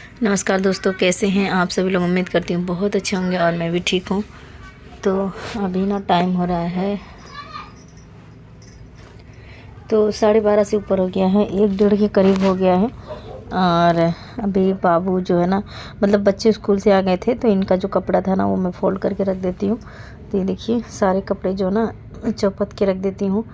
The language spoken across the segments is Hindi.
नमस्कार दोस्तों, कैसे हैं आप सभी लोग। उम्मीद करती हूँ बहुत अच्छे होंगे और मैं भी ठीक हूँ। तो अभी ना टाइम हो रहा है तो 12:30 से ऊपर हो गया है, 1 डेढ़ के करीब हो गया है। और अभी बाबू जो है ना, मतलब बच्चे स्कूल से आ गए थे तो इनका जो कपड़ा था ना वो मैं फोल्ड करके रख देती हूँ। तो ये देखिए सारे कपड़े जो ना चौपत के रख देती हूँ।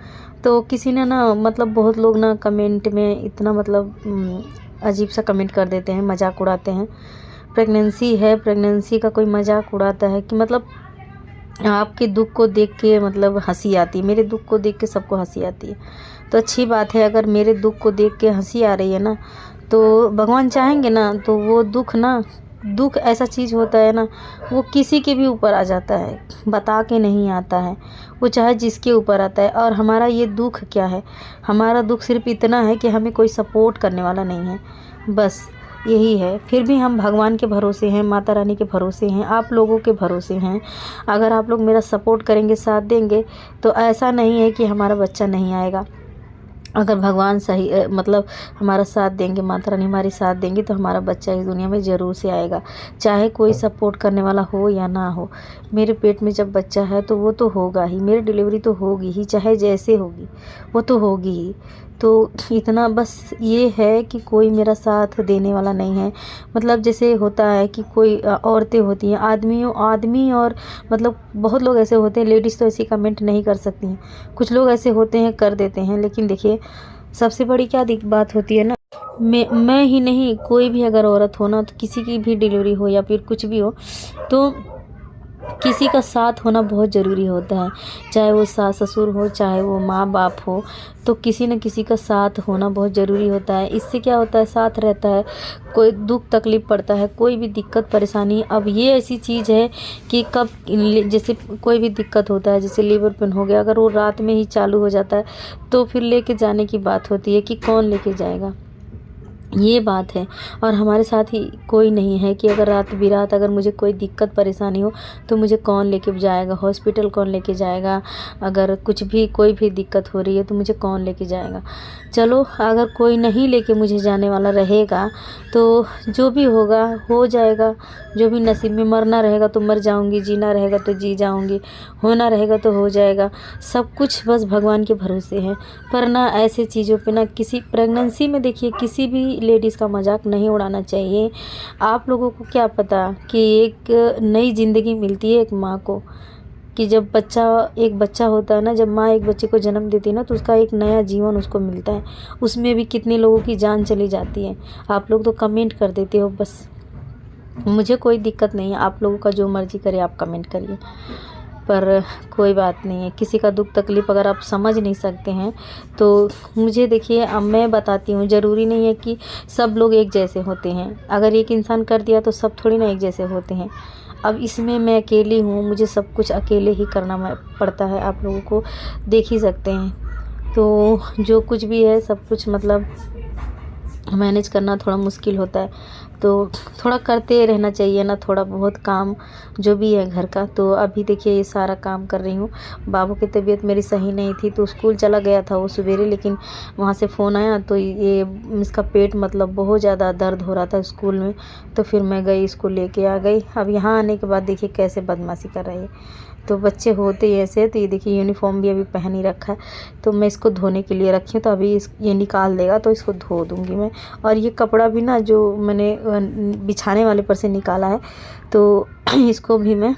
तो किसी ने ना मतलब बहुत लोग ना कमेंट में इतना मतलब अजीब सा कमेंट कर देते हैं, मजाक उड़ाते हैं। प्रेगनेंसी है, प्रेगनेंसी का कोई मजाक उड़ाता है कि मतलब आपके दुख को देख के मतलब हंसी आती है। मेरे दुख को देख के सबको हंसी आती है, तो अच्छी बात है। अगर मेरे दुख को देख के हंसी आ रही है ना, तो भगवान चाहेंगे ना तो वो दुख ऐसा चीज़ होता है ना, वो किसी के भी ऊपर आ जाता है, बता के नहीं आता है। वो चाहे जिसके ऊपर आता है। और हमारा ये दुख क्या है, हमारा दुख सिर्फ इतना है कि हमें कोई सपोर्ट करने वाला नहीं है, बस यही है। फिर भी हम भगवान के भरोसे हैं, माता रानी के भरोसे हैं, आप लोगों के भरोसे हैं। अगर आप लोग मेरा सपोर्ट करेंगे, साथ देंगे, तो ऐसा नहीं है कि हमारा बच्चा नहीं आएगा। अगर भगवान सही मतलब हमारा साथ देंगे, माता रानी हमारी साथ देंगी, तो हमारा बच्चा इस दुनिया में ज़रूर से आएगा, चाहे कोई सपोर्ट करने वाला हो या ना हो। मेरे पेट में जब बच्चा है तो वो तो होगा ही, मेरी डिलीवरी तो होगी ही, चाहे जैसे होगी वो तो होगी ही। तो इतना बस ये है कि कोई मेरा साथ देने वाला नहीं है। मतलब जैसे होता है कि कोई औरतें होती हैं, आदमी और मतलब बहुत लोग ऐसे होते हैं, लेडीज़ तो ऐसी कमेंट नहीं कर सकती हैं, कुछ लोग ऐसे होते हैं कर देते हैं। लेकिन देखिए सबसे बड़ी क्या बात होती है ना, मैं ही नहीं, कोई भी अगर औरत हो ना, तो किसी की भी डिलीवरी हो या फिर कुछ भी हो, तो किसी का साथ होना बहुत ज़रूरी होता है। चाहे वो सास ससुर हो, चाहे वो माँ बाप हो, तो किसी न किसी का साथ होना बहुत ज़रूरी होता है। इससे क्या होता है, साथ रहता है, कोई दुख तकलीफ़ पड़ता है, कोई भी दिक्कत परेशानी। अब ये ऐसी चीज़ है कि कब जैसे कोई भी दिक्कत होता है, जैसे लीवर पेन हो गया, अगर वो रात में ही चालू हो जाता है तो फिर लेके जाने की बात होती है कि कौन लेके जाएगा, ये बात है। और हमारे साथ ही कोई नहीं है कि अगर रात बिरात अगर मुझे कोई दिक्कत परेशानी हो तो मुझे कौन लेके जाएगा, हॉस्पिटल कौन लेके जाएगा। अगर कुछ भी कोई भी दिक्कत हो रही है तो मुझे कौन लेके जाएगा। चलो अगर कोई नहीं लेके मुझे जाने वाला रहेगा तो जो भी होगा हो जाएगा, जो भी नसीब में। मरना रहेगा तो मर जाऊंगी, जीना रहेगा तो जी जाऊंगी, होना रहेगा तो हो जाएगा। सब कुछ बस भगवान के भरोसे है। पर ना ऐसे चीज़ों पे ना, किसी प्रेगनेंसी में देखिए किसी भी लेडीज़ का मजाक नहीं उड़ाना चाहिए। आप लोगों को क्या पता कि एक नई ज़िंदगी मिलती है एक माँ को, कि जब एक बच्चा होता है ना, जब माँ एक बच्चे को जन्म देती है ना, तो उसका एक नया जीवन उसको मिलता है। उसमें भी कितने लोगों की जान चली जाती है। आप लोग तो कमेंट कर देते हो बस, मुझे कोई दिक्कत नहीं है, आप लोगों का जो मर्ज़ी करे आप कमेंट करिए, पर कोई बात नहीं है। किसी का दुख तकलीफ़ अगर आप समझ नहीं सकते हैं तो मुझे देखिए, अब मैं बताती हूँ, ज़रूरी नहीं है कि सब लोग एक जैसे होते हैं। अगर एक इंसान कर दिया तो सब थोड़ी ना एक जैसे होते हैं। अब इसमें मैं अकेली हूँ, मुझे सब कुछ अकेले ही करना पड़ता है, आप लोगों को देख ही सकते हैं। तो जो कुछ भी है सब कुछ मतलब मैनेज करना थोड़ा मुश्किल होता है, तो थोड़ा करते रहना चाहिए ना, थोड़ा बहुत काम जो भी है घर का। तो अभी देखिए ये सारा काम कर रही हूँ। बाबू की तबीयत मेरी सही नहीं थी तो स्कूल चला गया था वो सवेरे, लेकिन वहाँ से फ़ोन आया तो ये इसका पेट मतलब बहुत ज़्यादा दर्द हो रहा था स्कूल में। तो फिर मैं गई, स्कूल लेके आ गई। अब यहाँ आने के बाद देखिए कैसे बदमाशी कर रही है। तो बच्चे होते ही ऐसे। तो ये देखिए यूनिफॉर्म भी अभी पहन ही रखा है, तो मैं इसको धोने के लिए रखी हूँ। तो अभी ये निकाल देगा तो इसको धो दूँगी मैं। और ये कपड़ा भी ना जो मैंने बिछाने वाले पर से निकाला है, तो इसको भी मैं,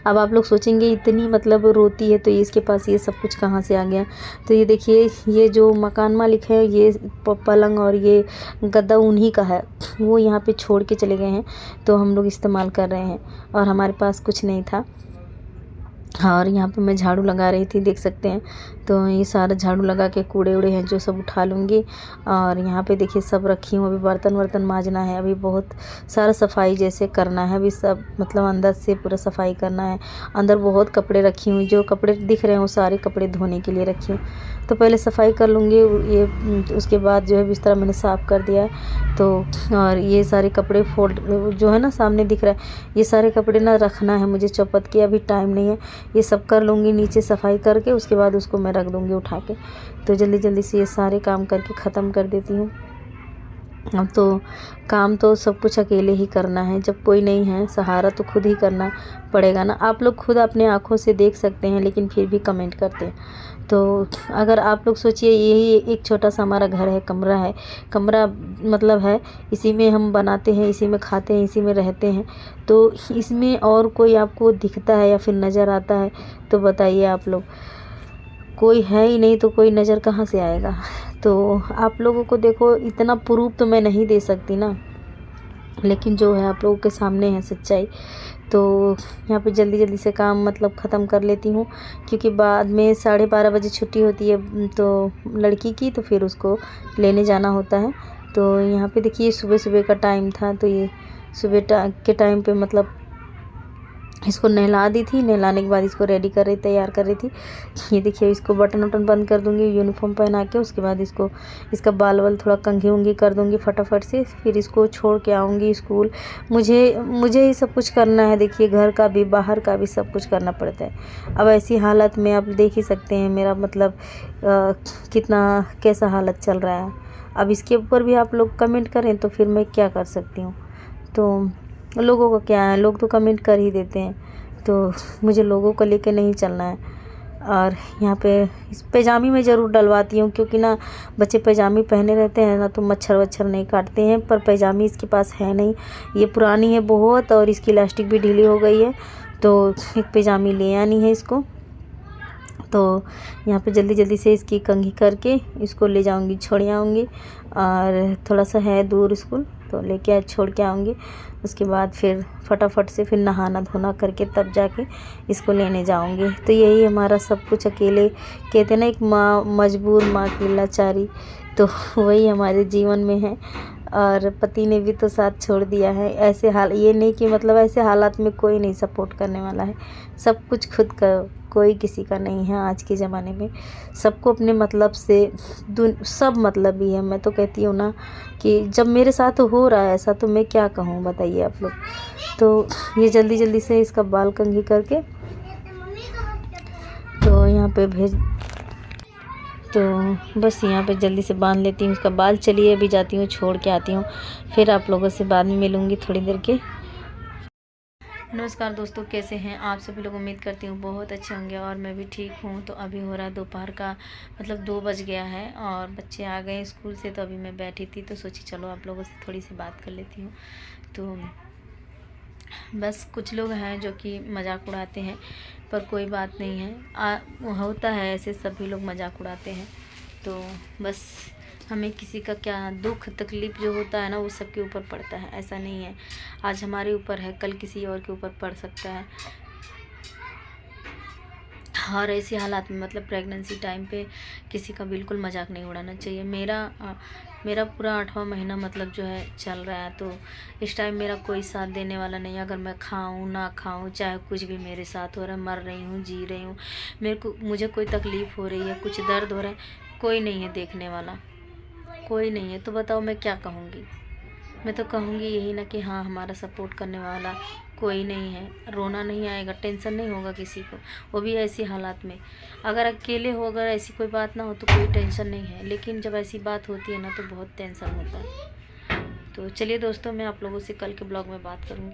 अब आप लोग सोचेंगे इतनी मतलब रोती है तो इसके पास ये सब कुछ कहाँ से आ गया। तो ये देखिए ये जो मकान मालिक है, ये पलंग और ये गद्दा उन्हीं का है, वो यहाँ पे छोड़ के चले गए हैं, तो हम लोग इस्तेमाल कर रहे हैं और हमारे पास कुछ नहीं था। और यहाँ पे मैं झाड़ू लगा रही थी, देख सकते हैं। तो ये सारा झाड़ू लगा के कूड़े उड़े हैं जो सब उठा लूँगी। और यहाँ पे देखिए सब रखी हूँ, अभी बर्तन वर्तन मांजना है, अभी बहुत सारा सफाई जैसे करना है, अभी सब मतलब अंदर से पूरा सफाई करना है। अंदर बहुत कपड़े रखी हूँ, जो कपड़े दिख रहे हैं वो सारे कपड़े धोने के लिए रखी हूँ। तो पहले सफाई कर लूँगी ये, उसके बाद जो है बिस्तर मैंने साफ़ कर दिया है। तो और ये सारे कपड़े फोल्ड जो है ना सामने दिख रहा है, ये सारे कपड़े ना रखना है मुझे चौपट के, अभी टाइम नहीं है। ये सब कर लूँगी नीचे सफाई करके, उसके बाद उसको मैं रख दूँगी उठा के। तो जल्दी जल्दी से ये सारे काम करके ख़त्म कर देती हूँ। अब तो काम तो सब कुछ अकेले ही करना है, जब कोई नहीं है सहारा तो खुद ही करना पड़ेगा ना। आप लोग खुद अपने आँखों से देख सकते हैं लेकिन फिर भी कमेंट करते हैं। तो अगर आप लोग सोचिए, यही एक छोटा सा हमारा घर है, कमरा है, कमरा मतलब है, इसी में हम बनाते हैं, इसी में खाते हैं, इसी में रहते हैं। तो इसमें और कोई आपको दिखता है या फिर नज़र आता है तो बताइए आप लोग। कोई है ही नहीं तो कोई नज़र कहाँ से आएगा। तो आप लोगों को देखो, इतना प्रूफ तो मैं नहीं दे सकती ना, लेकिन जो है आप लोगों के सामने है सच्चाई। तो यहाँ पे जल्दी जल्दी से काम मतलब ख़त्म कर लेती हूँ, क्योंकि बाद में 12:30 बजे छुट्टी होती है तो लड़की की, तो फिर उसको लेने जाना होता है। तो यहाँ पे देखिए सुबह सुबह का टाइम था, तो ये सुबह के टाइम पे मतलब इसको नहला दी थी। नहलाने के बाद इसको रेडी कर रही, तैयार कर रही थी। ये देखिए, इसको बटन वटन बंद कर दूँगी यूनिफॉर्म पहना के। उसके बाद इसको इसका बाल वाल थोड़ा कंघी उंघी कर दूँगी फटाफट से, फिर इसको छोड़ के आऊँगी स्कूल। मुझे ही सब कुछ करना है। देखिए, घर का भी बाहर का भी सब कुछ करना पड़ता है। अब ऐसी हालत में आप देख ही सकते हैं मेरा मतलब कितना कैसा हालत चल रहा है। अब इसके ऊपर भी आप लोग कमेंट करें तो फिर मैं क्या कर सकती हूँ। तो लोगों का क्या है, लोग तो कमेंट कर ही देते हैं, तो मुझे लोगों को लेके नहीं चलना है। और यहाँ पे इस पैजामी में ज़रूर डलवाती हूँ, क्योंकि ना बच्चे पैजामी पहने रहते हैं ना, तो मच्छर वच्छर नहीं काटते हैं। पर पैजामी इसके पास है नहीं, ये पुरानी है बहुत, और इसकी इलास्टिक भी ढीली हो गई है। तो एक पैजामी ले आनी है इसको। तो यहाँ पे जल्दी जल्दी से इसकी कंघी करके इसको ले जाऊंगी, छोड़ आऊँगी। और थोड़ा सा है दूर स्कूल, तो लेके छोड़ के आऊँगी। उसके बाद फिर फटाफट से फिर नहाना धोना करके तब जाके इसको लेने जाऊँगी। तो यही हमारा सब कुछ अकेले, कहते ना एक माँ मजबूर माँ की लाचारी, तो वही हमारे जीवन में है। और पति ने भी तो साथ छोड़ दिया है। ऐसे हाल, ये नहीं कि मतलब ऐसे हालात में कोई नहीं सपोर्ट करने वाला है। सब कुछ खुद का, कोई किसी का नहीं है आज के ज़माने में। सबको अपने मतलब से सब मतलब ही है। मैं तो कहती हूँ ना कि जब मेरे साथ हो रहा है ऐसा, तो मैं क्या कहूँ बताइए आप लोग। तो ये जल्दी जल्दी से इसका बाल कंघी करके तो यहाँ पे भेज, तो बस यहाँ पे जल्दी से बांध लेती हूँ उसका बाल। चलिए अभी जाती हूँ, छोड़ के आती हूँ, फिर आप लोगों से बाद में मिलूँगी थोड़ी देर के। नमस्कार दोस्तों, कैसे हैं आप सभी लोग। उम्मीद करती हूँ बहुत अच्छे होंगे और मैं भी ठीक हूँ। तो अभी हो रहा है दोपहर का मतलब 2 बज गया है और बच्चे आ गए स्कूल से। तो अभी मैं बैठी थी तो सोची चलो आप लोगों से थोड़ी सी बात कर लेती हूँ। तो बस कुछ लोग हैं जो कि मजाक उड़ाते हैं, पर कोई बात नहीं है। होता है ऐसे, सभी लोग मजाक उड़ाते हैं। तो बस हमें किसी का क्या दुख तकलीफ़ जो होता है ना, वो सबके ऊपर पड़ता है। ऐसा नहीं है आज हमारे ऊपर है, कल किसी और के ऊपर पड़ सकता है। और ऐसी हालात में मतलब प्रेगनेंसी टाइम पे किसी का बिल्कुल मजाक नहीं उड़ाना चाहिए। मेरा पूरा 8वां महीना मतलब जो है चल रहा है, तो इस टाइम मेरा कोई साथ देने वाला नहीं है। अगर मैं खाऊं ना खाऊं, चाहे कुछ भी मेरे साथ हो रहा है, मर रही हूँ जी रही हूँ, मुझे कोई तकलीफ़ हो रही है, कुछ दर्द हो रहा है, कोई नहीं है देखने वाला, कोई नहीं है। तो बताओ मैं क्या कहूँगी। मैं तो कहूँगी यही ना कि हाँ, हमारा सपोर्ट करने वाला कोई नहीं है। रोना नहीं आएगा, टेंशन नहीं होगा किसी को, वो भी ऐसी हालात में। अगर अकेले हो, अगर ऐसी कोई बात ना हो तो कोई टेंशन नहीं है, लेकिन जब ऐसी बात होती है ना तो बहुत टेंशन होता है। तो चलिए दोस्तों, मैं आप लोगों से कल के ब्लॉग में बात करूँगी।